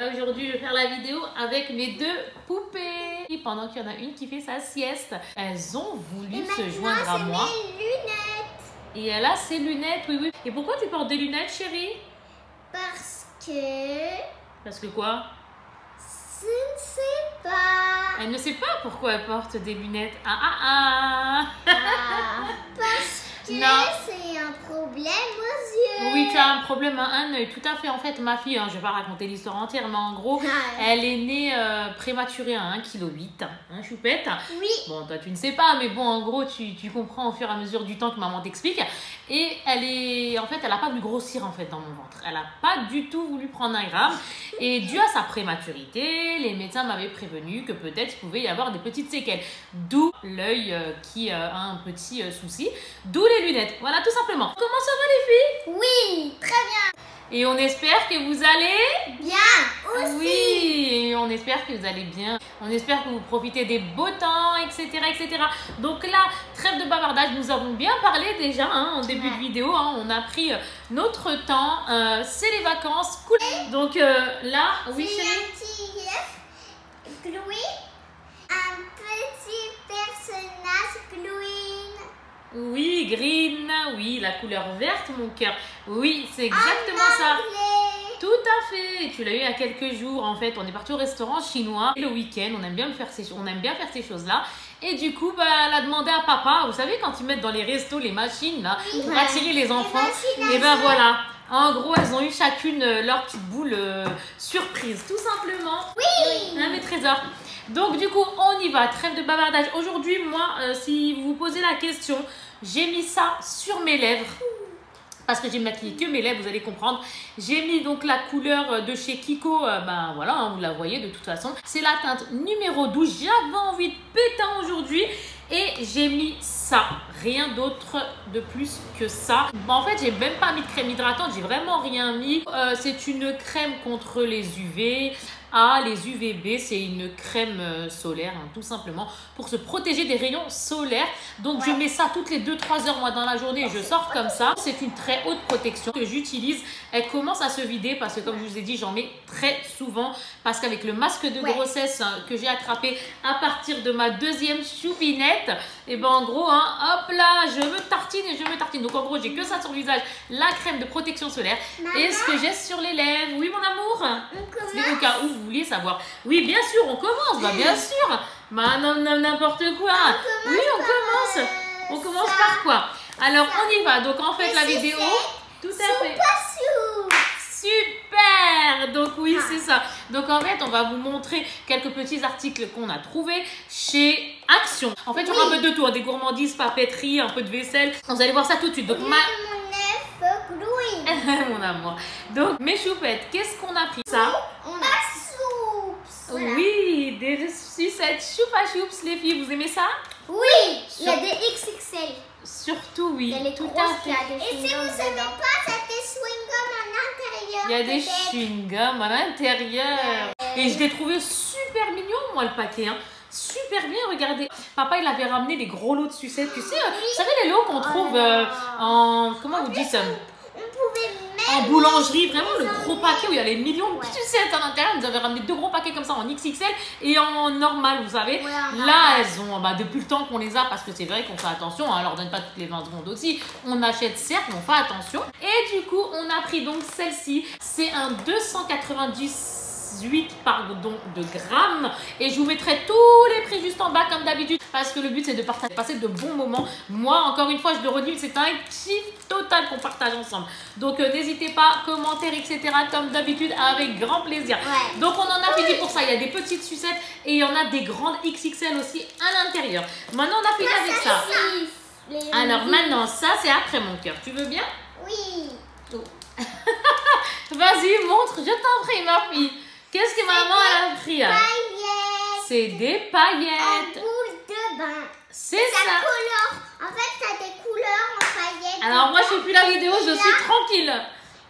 Aujourd'hui, je vais faire la vidéo avec mes deux poupées. Et pendant qu'il y en a une qui fait sa sieste, elles ont voulu se joindre à moi. Mes lunettes. Et elle a ses lunettes, oui, oui. Et pourquoi tu portes des lunettes, chérie? Parce que... Parce que quoi? Je ne sais pas. Elle ne sait pas pourquoi elle porte des lunettes. Parce que Non. c'est un problème aux yeux. Oui, tu as un problème à un œil, tout à fait. En fait, ma fille, je ne vais pas raconter l'histoire entière, mais en gros, elle est née prématurée à 1,8 kg, hein, choupette. Oui. Bon, toi, tu ne sais pas, mais bon, en gros, tu comprends au fur et à mesure du temps que maman t'explique. Et en fait, elle n'a pas voulu grossir, en fait, dans mon ventre. Elle n'a pas du tout voulu prendre 1 gramme. Et dû à sa prématurité, les médecins m'avaient prévenu que peut-être il pouvait y avoir des petites séquelles. D'où l'œil qui a un petit souci. D'où les lunettes. Voilà, tout simplement. Comment ça va, les filles? Oui, très bien. Et on espère que vous allez Bien aussi. Oui, et on espère que vous allez bien. On espère que vous profitez des beaux temps, etc., etc. Donc là, trêve de bavardage, nous avons bien parlé déjà en début de vidéo. On a pris notre temps. C'est les vacances. Cool. Donc là, oui, chérie. Un petit Chloé, un petit personnage Chloé. Oui, green. Oui, la couleur verte, mon cœur. Oui, c'est exactement ça. Tout à fait. Tu l'as eu il y a quelques jours. En fait, on est parti au restaurant chinois. Et le week-end, on aime bien faire ces choses-là. Et du coup, elle a demandé à papa, vous savez, quand ils mettent dans les restos les machines là, pour attirer les enfants. Et ben voilà. En gros, elles ont eu chacune leur petite boule surprise, tout simplement. Oui. Hein, mes trésors. Donc du coup, on y va. Trêve de bavardage. Aujourd'hui, moi, si vous vous posez la question, j'ai mis ça sur mes lèvres. Parce que j'ai maquillé que mes lèvres, vous allez comprendre. J'ai mis donc la couleur de chez Kiko, ben voilà, vous la voyez de toute façon. C'est la teinte numéro 12, j'avais envie de péter aujourd'hui. Et j'ai mis ça, rien d'autre de plus que ça. Bon, en fait, j'ai même pas mis de crème hydratante, j'ai vraiment rien mis. C'est une crème contre les UV. Les UVB, c'est une crème solaire, tout simplement, pour se protéger des rayons solaires. Donc, je mets ça toutes les 2-3 heures, moi, dans la journée, et je sors comme ça. C'est une très haute protection que j'utilise. Elle commence à se vider parce que, comme je vous ai dit, j'en mets très souvent. Parce qu'avec le masque de grossesse que j'ai attrapé à partir de ma deuxième choupinette, et ben en gros, hop là, je me tartine et je me tartine. Donc, en gros, j'ai que ça sur le visage, la crème de protection solaire. Et ce que j'ai sur les lèvres. Oui, mon amour? C'est au cas où vous vouliez savoir. Oui, bien sûr, on commence. Bah, bien sûr. Bah, non, n'importe quoi. Oui, on commence. On commence par quoi? Alors, on y va. Donc, en fait, la vidéo... Tout à fait. Super. Donc, oui, c'est ça. Donc, en fait, on va vous montrer quelques petits articles qu'on a trouvés chez Action. En fait, il y aura un peu de tout. Des gourmandises, papeterie, un peu de vaisselle. Vous allez voir ça tout de suite. Donc, mon amour. Donc, mes choupettes, qu'est-ce qu'on a pris? Ça. On a soupe. Oui, des sucettes choupa choups, les filles. Vous aimez ça? Oui, il y a des XXL. Surtout, oui. Il y a les tout grosses, à fait. Et si vous ne savez pas, c'est des chewing-gums à l'intérieur. Il y a des chewing-gums à l'intérieur. Et je l'ai trouvé super mignon, moi, le paquet. Super bien, regardez. Papa, il avait ramené des gros lots de sucettes. Tu sais, vous savez, les lots qu'on trouve en... Comment vous dites ça? En boulangerie, vraiment le gros paquet où il y a les millions de sucettes à l'intérieur. Ils nous avaient ramené 2 gros paquets comme ça en XXL et en normal, vous savez. Là, elles ont, depuis le temps qu'on les a, parce que c'est vrai qu'on fait attention, on leur donne pas toutes les 20 secondes aussi. On achète certes, mais on fait attention. Et du coup, on a pris donc celle-ci. C'est un 298 de grammes. Et je vous mettrai tous les prix juste en bas comme d'habitude. Parce que le but, c'est de passer de bons moments. Moi, encore une fois, je le redis, c'est un kiff total qu'on partage ensemble. Donc, n'hésitez pas, commentaires, etc. Comme d'habitude, avec grand plaisir. Donc, on en a fini pour ça. Il y a des petites sucettes et il y en a des grandes XXL aussi à l'intérieur. Maintenant, on a fini avec ça. Alors, maintenant, ça, c'est après mon cœur. Tu veux bien? Oui. Vas-y, montre. Je t'en prie, ma fille. Qu'est-ce que maman a pris? C'est des paillettes. En boule de bain. C'est ça. En fait, ça a des couleurs en paillettes. Alors, moi, je fais plus la vidéo, je suis tranquille.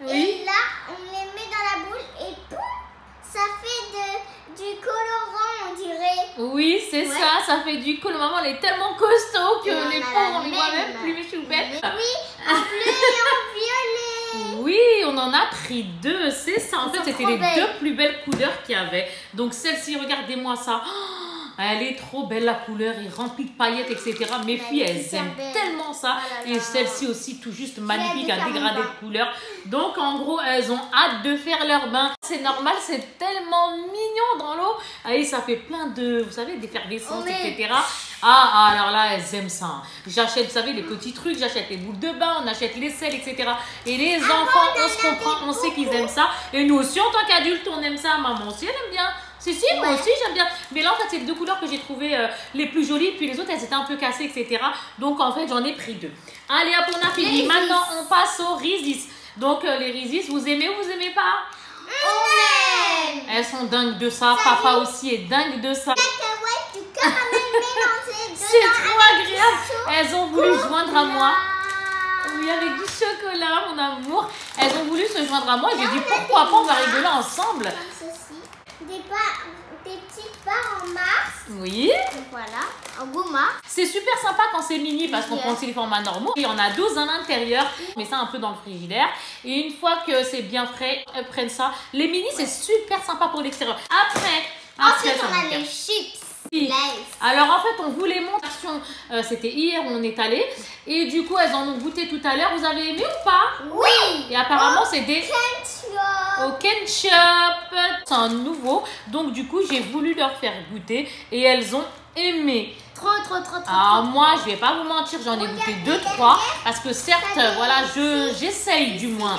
Oui. Et là, on les met dans la boule et poum, ça fait du colorant, on dirait. Oui, c'est ça, ça fait du colorant. Maman, elle est tellement costaud que les pauvres, on les voit même plus, mes choupettes. Oui, en bleu et en violet. Oui, on en a pris 2, c'est ça. En fait, c'était les 2 plus belles couleurs qu'il y avait. Donc celle-ci, regardez-moi ça. Oh, elle est trop belle la couleur, elle est remplie de paillettes, etc. Mes filles, elles aiment tellement ça. Et celle-ci aussi, tout juste magnifique, un dégradé de couleurs. Donc en gros, elles ont hâte de faire leur bain. C'est normal, c'est tellement mignon dans l'eau. Et ça fait plein de, vous savez, d'effervescence, etc. Ah, alors là, elles aiment ça. J'achète, vous savez, les petits trucs, j'achète les boules de bain, on achète les sels, etc. Et les enfants, on se comprend, on sait qu'ils aiment ça. Et nous aussi, en tant qu'adultes, on aime ça. Maman aussi, elle aime bien. Si, moi aussi, j'aime bien. Mais là, en fait, c'est les 2 couleurs que j'ai trouvées les plus jolies. Puis les autres, elles étaient un peu cassées, etc. Donc, en fait, j'en ai pris 2. Allez, hop, on a fini. Maintenant, on passe aux Rizis. Donc, les Rizis, vous aimez ou vous aimez pas? On aime. Elles sont dingues de ça. Papa aussi est dingue de ça. C'est trop agréable. Elles ont voulu se joindre à moi. Oui, avec du chocolat, mon amour. Elles ont voulu se joindre à moi. J'ai dit pourquoi pas, on va rigoler ensemble. Comme ceci. Des petites barres en Mars. Oui. Voilà, en gouma. C'est super sympa quand c'est mini parce qu'on prend aussi les formats normaux. Il y en a 12 à l'intérieur. On met ça un peu dans le frigidaire. Et une fois que c'est bien frais, elles prennent ça. Les mini, c'est super sympa pour l'extérieur. Ensuite, on a les chips. Alors en fait on vous les montre, c'était hier où on est allé et du coup elles en ont goûté tout à l'heure. Vous avez aimé ou pas? Oui. Et apparemment c'est des ketchup. Au ketchup. C'est un nouveau, donc du coup j'ai voulu leur faire goûter et elles ont aimé. Trop. Alors moi je vais pas vous mentir, j'en ai goûté 2-3 parce que certes voilà j'essaye du moins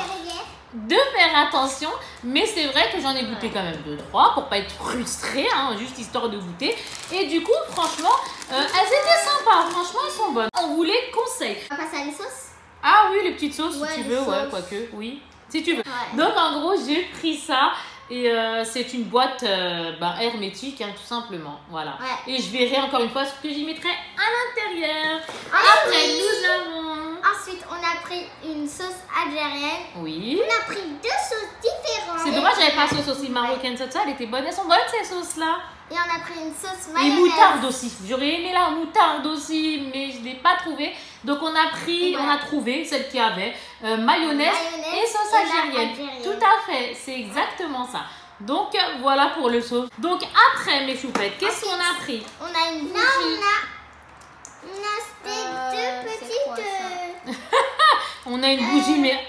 de faire attention, mais c'est vrai que j'en ai goûté quand même 2-3 pour pas être frustrée, hein, juste histoire de goûter. Et du coup, franchement, elles étaient sympas, franchement, elles sont bonnes. On vous les conseille. On va passer à les sauces. Ah oui, les petites sauces, si tu veux, sauces. ouais, quoique, oui, si tu veux. Ouais. Donc en gros, j'ai pris ça. Et c'est une boîte hermétique, hein, tout simplement. Voilà. Ouais. Et je verrai encore une fois ce que j'y mettrai à l'intérieur. Après, nous avons... Ensuite, on a pris une sauce algérienne. Oui. On a pris 2 sauces différentes. C'est dommage, j'avais pas la sauce aussi marocaine, ça, elle était bonne. Elles sont bonnes, ces sauces-là. Et on a pris une sauce Et mayonnaise. moutarde aussi. J'aurais aimé la moutarde aussi, mais je ne l'ai pas trouvée. Donc, on a trouvé celle qui avait mayonnaise et sauce algérienne. Tout à fait, c'est exactement ça. Donc, voilà pour le sauce. Donc, après, mes choupettes, qu'est-ce qu'on a pris? On a une bougie. On a deux petites... On a une bougie, mais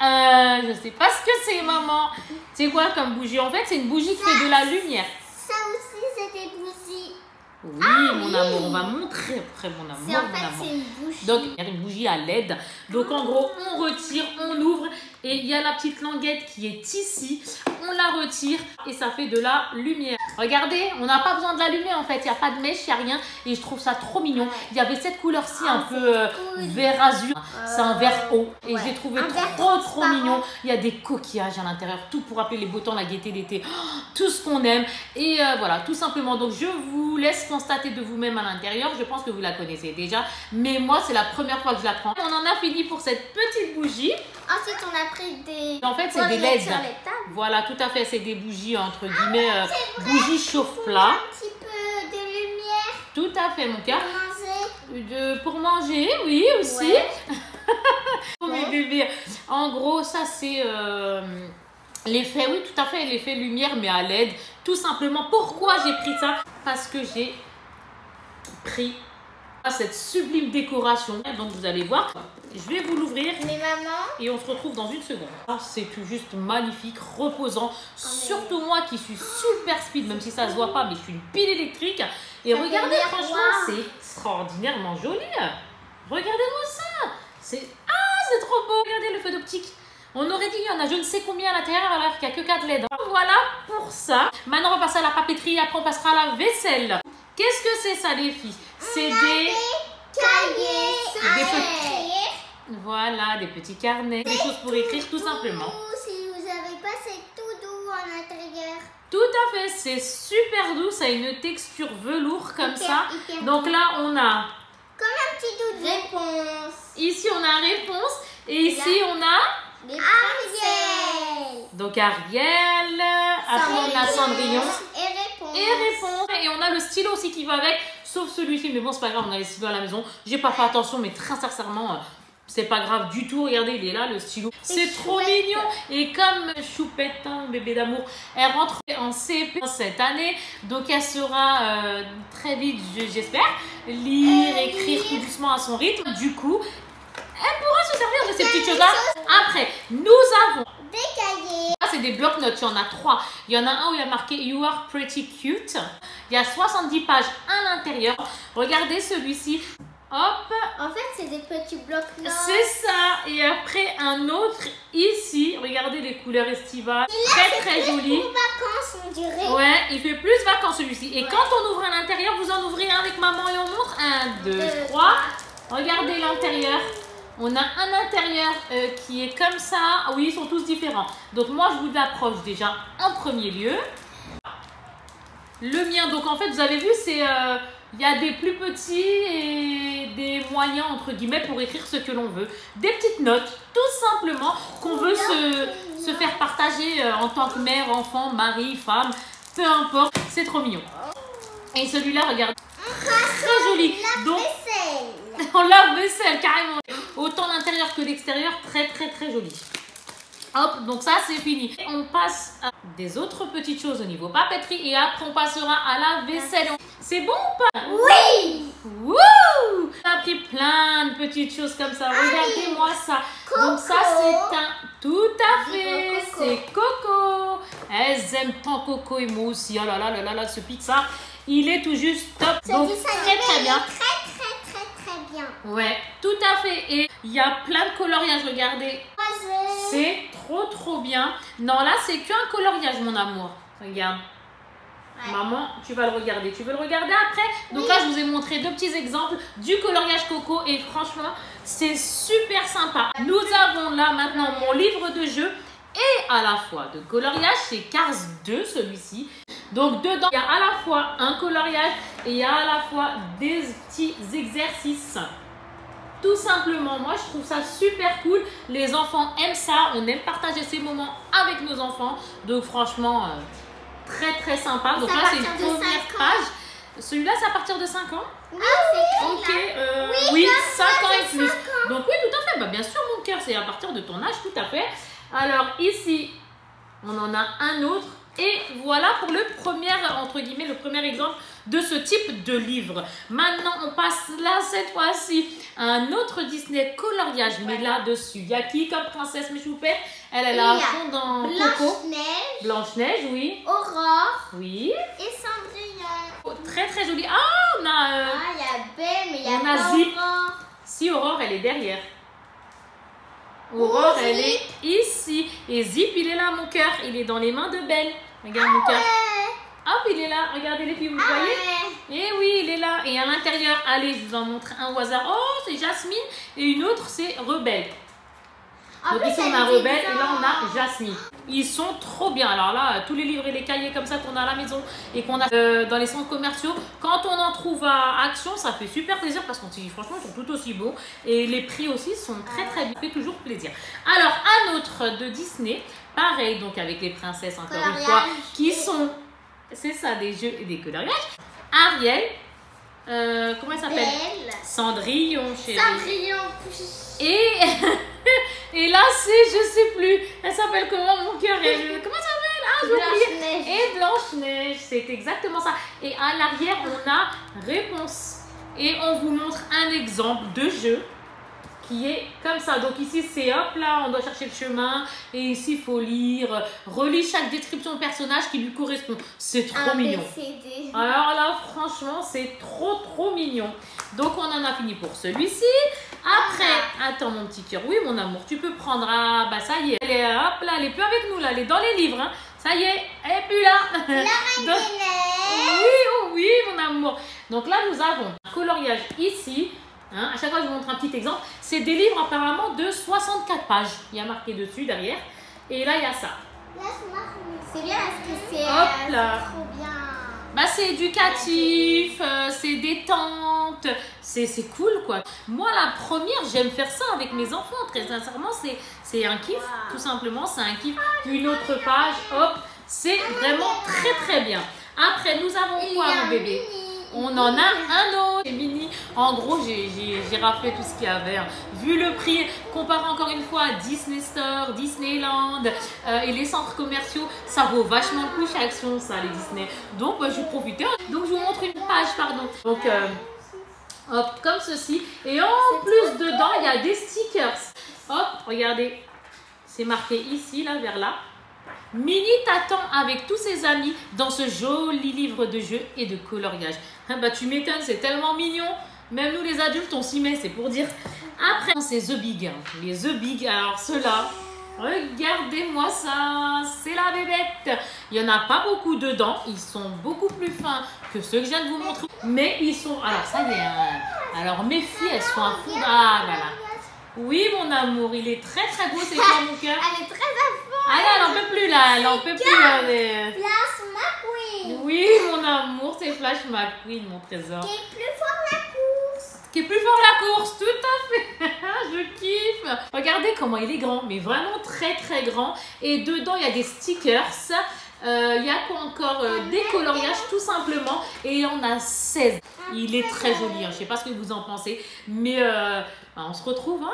je sais pas ce que c'est, maman. C'est quoi comme bougie? En fait, c'est une bougie qui fait de la lumière. Ça aussi, c'est des bougies. Oui, mon amour, on va montrer après, mon amour. En fait, c'est une bougie. Donc, il y a une bougie à LED. Donc, en gros, on retire, on ouvre et il y a la petite languette qui est ici. On la retire et ça fait de la lumière. Regardez, on n'a pas besoin de l'allumer en fait. Il n'y a pas de mèche, il n'y a rien. Et je trouve ça trop mignon. Il y avait cette couleur-ci un peu vert azur. C'est un vert haut. Et j'ai trouvé trop mignon. Il y a des coquillages à l'intérieur. Tout pour rappeler les beaux temps, la gaieté d'été. Tout ce qu'on aime. Et voilà, tout simplement. Donc, je vous laisse constater de vous-même à l'intérieur. Je pense que vous la connaissez déjà. Mais moi, c'est la première fois que je la prends. On en a fini pour cette petite bougie. Ensuite, on a pris des... En fait, c'est des LED. Voilà, tout à fait. C'est des bougies, entre guillemets, bougies chauffe-plat. Un petit peu de lumière. Tout à fait, mon cœur. Pour manger, oui, aussi. Ouais. Oh, mes bébés. En gros, ça, c'est l'effet, oui, tout à fait, l'effet lumière, mais à LED. Tout simplement. Pourquoi j'ai pris ça? Parce que j'ai pris cette sublime décoration. Donc, vous allez voir. Je vais vous l'ouvrir. Mais maman. Et on se retrouve dans une seconde. C'est tout juste magnifique, reposant. Surtout moi qui suis super speed, même si ça se voit pas, mais je suis une pile électrique. Et regardez, franchement, c'est extraordinairement joli. Regardez-moi ça. C'est trop beau. Regardez le feu d'optique. On aurait dit qu'il y en a je ne sais combien à l'intérieur alors qu'il n'y a que 4 LED. Voilà pour ça. Maintenant, on va passer à la papeterie. Après, on passera à la vaisselle. Qu'est-ce que c'est ça, les filles? C'est des cahiers. Voilà, des petits carnets. Des choses pour écrire tout simplement. Si vous avez pas, c'est tout doux à l'intérieur. Tout à fait, c'est super doux. Ça a une texture velours comme ça. Donc là, on a... Comme un petit doudou. Réponse. Ici, on a réponse. Et ici, on a... Ariel. Donc Ariel. Après, on a Cendrillon. Et réponse. Et on a le stylo aussi qui va avec. Sauf celui-ci. Mais bon, c'est pas grave, on a les stylos à la maison. J'ai pas fait attention, mais très sincèrement... C'est pas grave du tout, regardez, il est là, le stylo. C'est trop chouette. mignon. Et comme Choupette, hein, bébé d'amour, elle rentre en CP cette année, donc elle sera très vite, j'espère, lire, écrire tout doucement à son rythme. Du coup, elle pourra se servir de ces petites choses-là. Après, nous avons Des cahiers. c'est des blocs-notes, il y en a 3. Il y en a un où il y a marqué You are pretty cute. Il y a 70 pages à l'intérieur. Regardez celui-ci. Hop, En fait, c'est des petits blocs-notes. c'est ça. Et après, un autre ici. Regardez les couleurs estivales. Très joli. Pour vacances, on dirait. Ouais, il fait plus vacances celui-ci. Et quand on ouvre à l'intérieur, vous en ouvrez un avec maman et on montre. 1, 2, 3. Regardez l'intérieur. On a un intérieur qui est comme ça. Ah oui, ils sont tous différents. Donc moi, je vous l'approche déjà en premier lieu. Le mien, donc en fait, vous avez vu, c'est il y a des plus petits et des moyens, entre guillemets, pour écrire ce que l'on veut. Des petites notes, tout simplement, qu'on veut se faire partager en tant que mère, enfant, mari, femme, peu importe. C'est trop mignon. Et celui-là, regarde, très joli. Donc, Vaisselle. on lave-vaisselle, carrément. Autant l'intérieur que l'extérieur, très joli. Hop, donc ça c'est fini. On passe à des autres petites choses au niveau papeterie et après on passera à la vaisselle. C'est bon ou pas? Oui. Wouh! On a pris plein de petites choses comme ça. Regardez-moi ça. Donc ça c'est un... Tout à fait. Coco. C'est Coco. Elles aiment tant Coco et moi aussi. Oh là là là là là, ce Pixar, il est tout juste top. Donc très bien. Très bien. Ouais, tout à fait. Et il y a plein de coloriages, regardez. C'est trop bien. Non, là, c'est qu'un coloriage, mon amour. Regarde. Ouais. Maman, tu vas le regarder. Tu veux le regarder après? Donc là, je vous ai montré 2 petits exemples du coloriage Coco. Et franchement, c'est super sympa. Nous avons là maintenant mon livre de jeu et à la fois de coloriage. C'est Cars 2, celui-ci. Donc dedans, il y a à la fois un coloriage et il y a à la fois des petits exercices. Tout simplement, moi je trouve ça super cool. Les enfants aiment ça, on aime partager ces moments avec nos enfants. Donc franchement, très sympa. Donc là c'est une première page. Celui-là c'est à partir de 5 ans. Ah oui. Ok, oui, 5 ans et plus. Donc oui, tout à fait. Bah, bien sûr mon cœur, c'est à partir de ton âge, tout à fait. Alors ici, on en a un autre. Et voilà pour le premier, entre guillemets, le premier exemple de ce type de livre. Maintenant, on passe là, cette fois-ci, à un autre Disney coloriage. Mais là-dessus, il y a qui comme princesse, mes choupettes? Elle est là à fond dans Coco. Blanche-Neige. Blanche-Neige, oui. Aurore. Oui. Et Cendrillon. Oh, très joli. Ah, on a... il y a Belle, mais il y a on a pas Zip. Aurore. Si, Aurore, elle est derrière. Aurore, elle est ici. Et Zip, il est là, mon cœur. Il est dans les mains de Belle. Regarde mon cœur. Hop, il est là. Regardez les filles, vous voyez? Et oui, il est là. Et à l'intérieur, allez, je vous en montre un au hasard. Oh, c'est Jasmine. Et une autre, c'est Rebelle. Donc ici, on a Rebelle et là, on a Jasmine. Ils sont trop bien. Alors là, tous les livres et les cahiers comme ça qu'on a à la maison et qu'on a dans les centres commerciaux, quand on en trouve à Action, ça fait super plaisir parce qu'on se dit franchement, ils sont tout aussi beaux. Et les prix aussi sont très bien. Ça fait toujours plaisir. Alors, un autre de Disney, pareil, donc avec les princesses, encore une fois, qui sont, c'est ça, des jeux et des coloriages. Ariel, comment elle s'appelle? Cendrillon, chérie. Cendrillon. Et là, c'est, je sais plus, elle s'appelle comment, mon cœur? Comment ça s'appelle? Ah, j'ai oublié. Et Blanche-Neige, c'est exactement ça. Et à l'arrière, on a réponse. Et on vous montre un exemple de jeu qui est comme ça. Donc ici, c'est hop, là, on doit chercher le chemin. Et ici, il faut lire, relire chaque description de personnage qui lui correspond. C'est trop mignon. Alors là, franchement, c'est trop mignon. Donc, on en a fini pour celui-ci. Après, attends mon petit cœur. Oui, mon amour, tu peux prendre. Ah, bah ça y est. Elle est, hop là, elle est plus avec nous là. Elle est dans les livres. Hein. Ça y est, elle est plus là. La Reine des Neiges. Oui, oh oui, mon amour. Donc là, nous avons un coloriage ici. Hein. À chaque fois, je vous montre un petit exemple. C'est des livres apparemment de 64 pages. Il y a marqué dessus, derrière. Et là, il y a ça. C'est bien parce que c'est trop bien. Bah, c'est éducatif, c'est détente, c'est cool quoi. Moi la première, j'aime faire ça avec mes enfants, très sincèrement, c'est un kiff, tout simplement, c'est un kiff. Une autre page, hop, c'est vraiment très bien. Après, nous avons quoi mon bébé? on en a un autre. Et Mini, en gros, j'ai raflé tout ce qu'il y avait. Hein. Vu le prix, comparé encore une fois à Disney Store, Disneyland et les centres commerciaux, ça vaut vachement le coup chez Action, ça, les Disney. Donc, je vais profiter. Donc, je vous montre une page, pardon. Donc, hop, comme ceci. Et en plus, dedans, il y a des stickers. Hop, regardez. C'est marqué ici, là, vers là. Mini t'attend avec tous ses amis dans ce joli livre de jeux et de coloriage. Ah bah tu m'étonnes, c'est tellement mignon. Même nous les adultes, on s'y met, c'est pour dire. Après, c'est The Big. Les The Big, alors ceux-là, regardez-moi ça, c'est la bébête. Il n'y en a pas beaucoup dedans, ils sont beaucoup plus fins que ceux que je viens de vous montrer. Mais ils sont, alors ça y est, alors mes filles, elles sont à fond. Ah voilà. Oui mon amour, il est très très beau, c'est quoi mon cœur? Elle est très à fond. Ah là, elle n'en peut plus là, elle n'en peut plus. Mais... Flash McQueen. Oui mon amour, c'est Flash McQueen mon trésor. Qui est plus fort la course. Qui est plus fort la course, tout à fait. Je kiffe. Regardez comment il est grand, mais vraiment très très grand. Et dedans il y a des stickers. Il y a quoi encore des coloriages tout simplement. Et il y en a 16. Il est très joli, hein. Je ne sais pas ce que vous en pensez. Mais on se retrouve,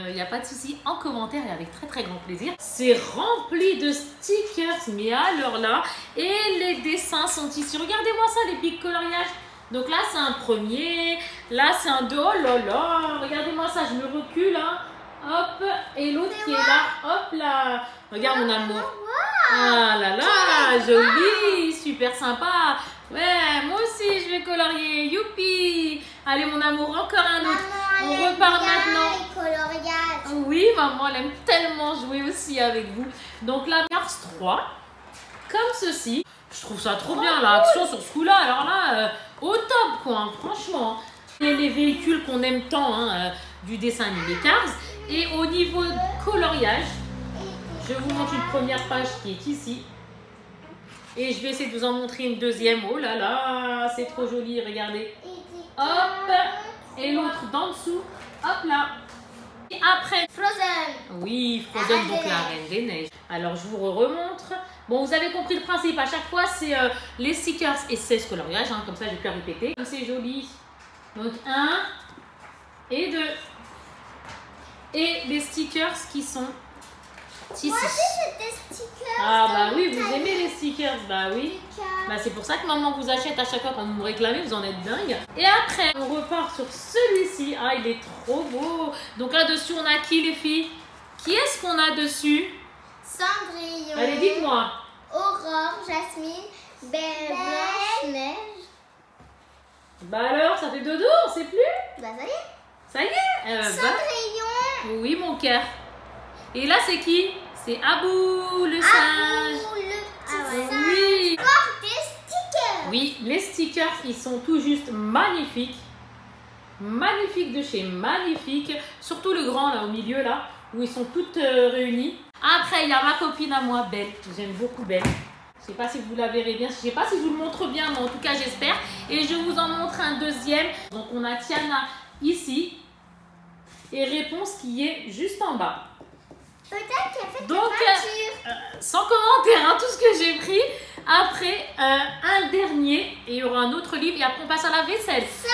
il n'y a pas de souci, en commentaire et avec très très grand plaisir. C'est rempli de stickers, mais alors là. Et les dessins sont ici. Regardez-moi ça, les pics coloriages. Donc là c'est un premier. Là c'est un deux. Oh là là. Regardez-moi ça, je me recule. Hein. Hop. Et l'autre qui est là. Hop là. Regarde mon amour. Ah là là, joli, super sympa. Ouais, moi aussi je vais colorier. Youpi. Allez mon amour, encore un autre. On repart maintenant. Oui, maman, elle aime tellement jouer aussi avec vous. Donc là, Cars 3, comme ceci. Je trouve ça trop bien, l'action sur ce coup-là. Alors là, au top quoi, hein, franchement. Les véhicules qu'on aime tant du dessin animé Cars. Et au niveau coloriage, je vous montre une première page qui est ici. Et je vais essayer de vous en montrer une deuxième. Oh là là, c'est trop joli, regardez. Hop. Et l'autre d'en dessous. Hop là. Et après, Frozen. Oui, Frozen, donc la Reine des Neiges. Alors, je vous remontre. Bon, vous avez compris le principe. À chaque fois, c'est les stickers et 16 coloriages. Hein, comme ça, j'ai pu répéter. C'est joli. Donc, 1 et 2. Et les stickers qui sont ici. Moi aussi, j'ai des stickers. Ah bah oui, vous aimez les stickers, bah oui. Bah c'est pour ça que maman vous achète à chaque fois quand vous me réclamez, vous en êtes dingue. Et après, on repart sur celui-ci. Ah, il est trop beau. Donc là-dessus, on a qui les filles? Qui est-ce qu'on a dessus? Cendrillon. Allez, dites-moi. Aurore, Jasmine, Blanche-Neige. Bah alors, ça fait dodo, on sait plus? Bah ça y est. Ça y est. Cendrillon. Oui, mon cœur. Et là, c'est qui? C'est Abou, le singe. Abou, le petit singe. Oui. Encore des stickers. Oui, les stickers, ils sont tout juste magnifiques. Magnifiques de chez Magnifique. Surtout le grand, là, au milieu, là, où ils sont toutes réunies. Après, il y a ma copine à moi, Belle. J'aime beaucoup Belle. Je ne sais pas si vous la verrez bien. Je ne sais pas si je vous le montre bien, mais en tout cas, j'espère. Et je vous en montre un deuxième. Donc, on a Tiana ici. Et Réponse qui est juste en bas. Peut-être qu'elle fait donc, peinture. sans commentaire, hein, tout ce que j'ai pris. Après, un dernier, et il y aura un autre livre, et après on passe à la vaisselle. Ça.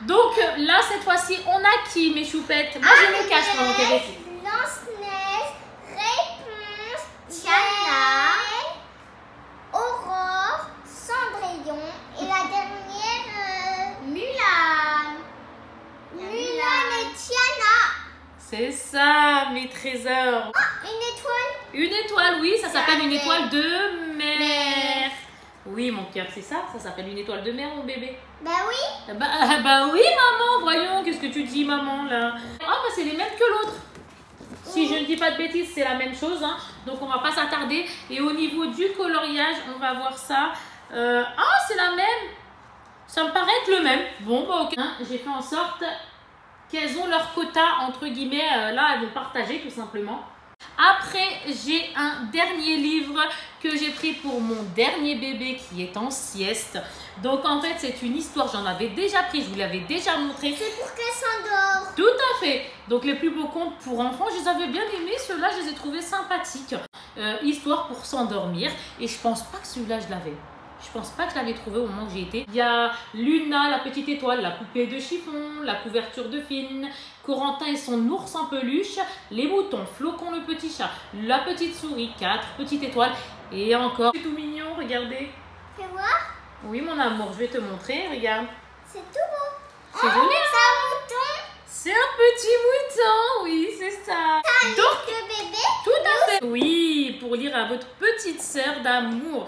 Donc là, cette fois-ci, on a qui, mes choupettes? Moi, je me cache pendant qu'elle est. Blanche-Neige, Réponse, Tiana, Aurore, Cendrillon, et la dernière, Mulan. Mulan et Tiana. C'est ça, mes trésors. Oh, une étoile. Une étoile, oui, ça s'appelle une étoile de mer. Oui, mon cœur, c'est ça. Ça s'appelle une étoile de mer, mon bébé. Bah oui. Bah oui, maman. Voyons, qu'est-ce que tu dis, maman, là? Ah, bah c'est les mêmes que l'autre. Si je ne dis pas de bêtises, c'est la même chose. Hein. Donc, on va pas s'attarder. Et au niveau du coloriage, on va voir ça. Ah, c'est la même. Ça me paraît être le même. Bon, bah ok. Hein, j'ai fait en sorte qu'elles ont leur quota, entre guillemets. Là, elles vont partager, tout simplement. Après, j'ai un dernier livre que j'ai pris pour mon dernier bébé qui est en sieste. Donc, en fait, c'est une histoire. J'en avais déjà pris, je vous l'avais déjà montré. C'est pour qu'elle s'endort. Tout à fait. Donc, les plus beaux contes pour enfants, je les avais bien aimés. Ceux-là, je les ai trouvés sympathiques. Histoire pour s'endormir. Et je pense pas que celui-là, je l'avais. Je pense pas que je l'avais trouvé au moment où j'ai été. Il y a Luna, la petite étoile, la poupée de chiffon, la couverture de Finn, Corentin et son ours en peluche, les moutons, Flocon le petit chat, la petite souris, 4 petites étoiles et encore. C'est tout mignon, regardez. Fais voir. Oui mon amour, je vais te montrer, regarde. C'est tout beau. C'est joli. C'est un mouton. C'est un petit mouton, oui, c'est ça. Donc, le bébé. Tout à fait. Oui, pour lire à votre petite sœur d'amour.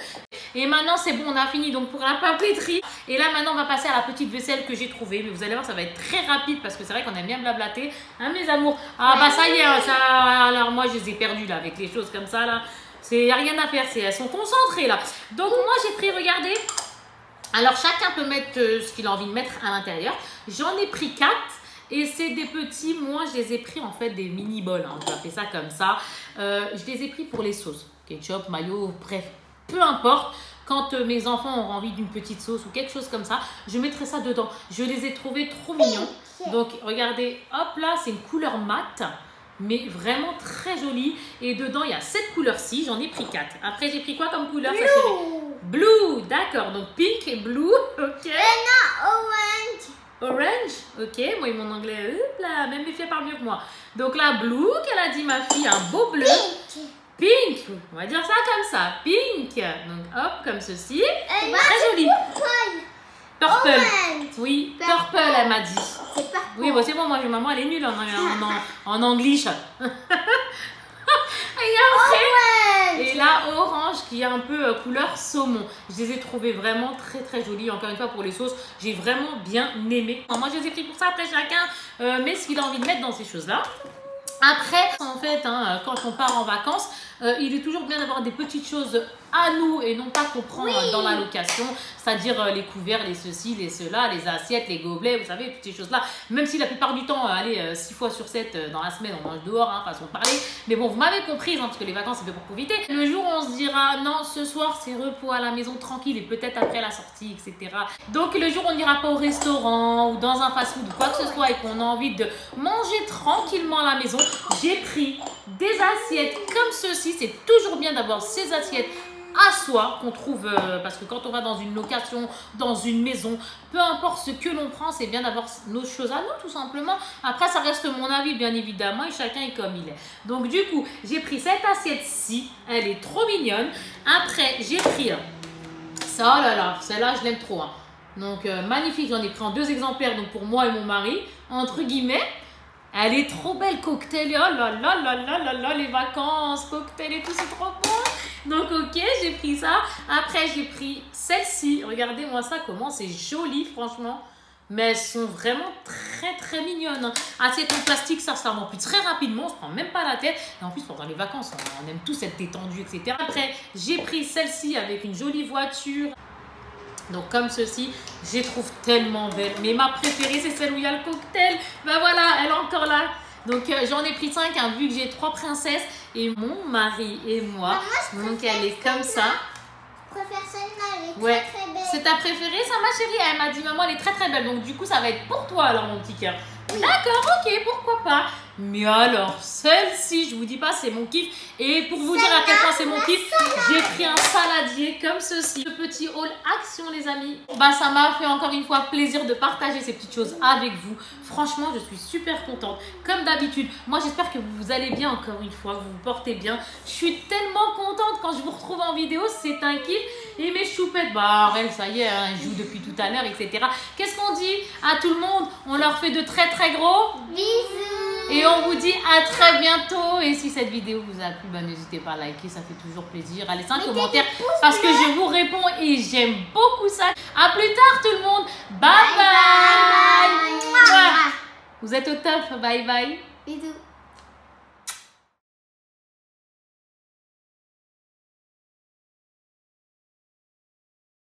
Et maintenant, c'est bon, on a fini donc pour la papeterie. Et là, maintenant, on va passer à la petite vaisselle que j'ai trouvée. Mais vous allez voir, ça va être très rapide parce que c'est vrai qu'on aime bien blablater. Hein, mes amours? Ah, bah ça y est, ça. Alors, moi, je les ai perdus là avec les choses comme ça là. Il n'y a rien à faire, elles sont concentrées là. Donc, moi, j'ai pris, regardez. Alors, chacun peut mettre ce qu'il a envie de mettre à l'intérieur. J'en ai pris 4. Et c'est des petits, moi je les ai pris en fait des mini bols, hein, on va appeler ça comme ça. Je les ai pris pour les sauces, ketchup, mayo, bref, peu importe. Quand mes enfants auront envie d'une petite sauce ou quelque chose comme ça, je mettrai ça dedans. Je les ai trouvés trop mignons. Donc regardez, hop là, c'est une couleur mate, mais vraiment très jolie. Et dedans, il y a cette couleur-ci, j'en ai pris 4. Après, j'ai pris quoi comme couleur? Blue, d'accord, donc pink et blue, ok. Non, orange. Orange, ok, moi mon anglais, hop là, même mes filles parlent mieux que moi. Donc la blue, qu'elle a dit ma fille, un beau bleu. Pink, on va dire ça comme ça, pink. Donc hop, comme ceci, très joli. Purple, Orange. oui, purple, elle m'a dit. C'est pas Oui, bon, c'est bon, moi maman elle est nulle en anglais. Et là, orange qui est un peu couleur saumon. Je les ai trouvés vraiment très très jolis. Encore une fois, pour les sauces, j'ai vraiment bien aimé. Alors, moi, je les ai pris pour ça. Après, chacun met ce qu'il a envie de mettre dans ces choses-là. Après, en fait, hein, quand on part en vacances, il est toujours bien d'avoir des petites choses à nous et non pas qu'on prend dans la location, c'est-à-dire les couverts, les ceci, les cela, les assiettes, les gobelets, vous savez, toutes ces choses-là. Même si la plupart du temps, allez, 6 fois sur 7 dans la semaine, on mange dehors, hein, façon de parler. Mais bon, vous m'avez compris, hein, parce que les vacances, c'est fait pour profiter. Le jour où on se dira, non, ce soir, c'est repos à la maison, tranquille, et peut-être après la sortie, etc. Donc, le jour où on n'ira pas au restaurant ou dans un fast-food ou quoi que ce soit et qu'on a envie de manger tranquillement à la maison, j'ai pris des assiettes comme ceci. C'est toujours bien d'avoir ces assiettes à soi qu'on trouve parce que quand on va dans une location, dans une maison, peu importe ce que l'on prend, c'est bien d'avoir nos choses à nous tout simplement. Après ça reste mon avis bien évidemment et chacun est comme il est. Donc du coup j'ai pris cette assiette-ci, elle est trop mignonne. Après j'ai pris ça, oh là là, celle-là je l'aime trop hein. Donc magnifique, j'en ai pris en 2 exemplaires donc pour moi et mon mari entre guillemets. Elle est trop belle, cocktail, oh là là là là là là, les vacances, cocktail et tout, c'est trop bon. Donc ok, j'ai pris ça. Après, j'ai pris celle-ci. Regardez-moi ça, comment c'est joli, franchement. Mais elles sont vraiment très très mignonnes. Assiette en plastique, ça remplit très rapidement, on se prend même pas la tête. Et en plus, pendant les vacances, on aime tous être détendus, etc. Après, j'ai pris celle-ci avec une jolie voiture. Donc comme ceci, je les trouve tellement belles. Mais ma préférée, c'est celle où il y a le cocktail. Ben voilà, elle est encore là. Donc j'en ai pris 5, hein, vu que j'ai 3 princesses. Et mon mari et moi. Donc elle est comme ça. Je préfère celle-là, elle est ouais. très belle. C'est ta préférée, ça ma chérie? Elle m'a dit, maman, elle est très très belle. Donc du coup, ça va être pour toi alors, mon petit cœur. Oui. D'accord, ok, pourquoi pas. Mais alors, celle-ci, je vous dis pas, c'est mon kiff. Et pour vous dire à quel point c'est mon kiff, j'ai pris un saladier comme ceci. Ce petit haul action, les amis. Bah, ça m'a fait encore une fois plaisir de partager ces petites choses avec vous. Franchement, je suis super contente. Comme d'habitude, moi, j'espère que vous allez bien encore une fois, que vous vous portez bien. Je suis tellement contente quand je vous retrouve en vidéo, c'est un kiff. Et mes choupettes, bah, elle, ça y est, hein, elles jouent depuis tout à l'heure, etc. Qu'est-ce qu'on dit à tout le monde? On leur fait de très très gros bisous. Et on vous dit à très bientôt. Et si cette vidéo vous a plu, bah, n'hésitez pas à liker, ça fait toujours plaisir. À laisser un commentaire parce que je vous réponds et j'aime beaucoup ça. À plus tard tout le monde. Bye bye. Vous êtes au top. Bye bye. Bisous.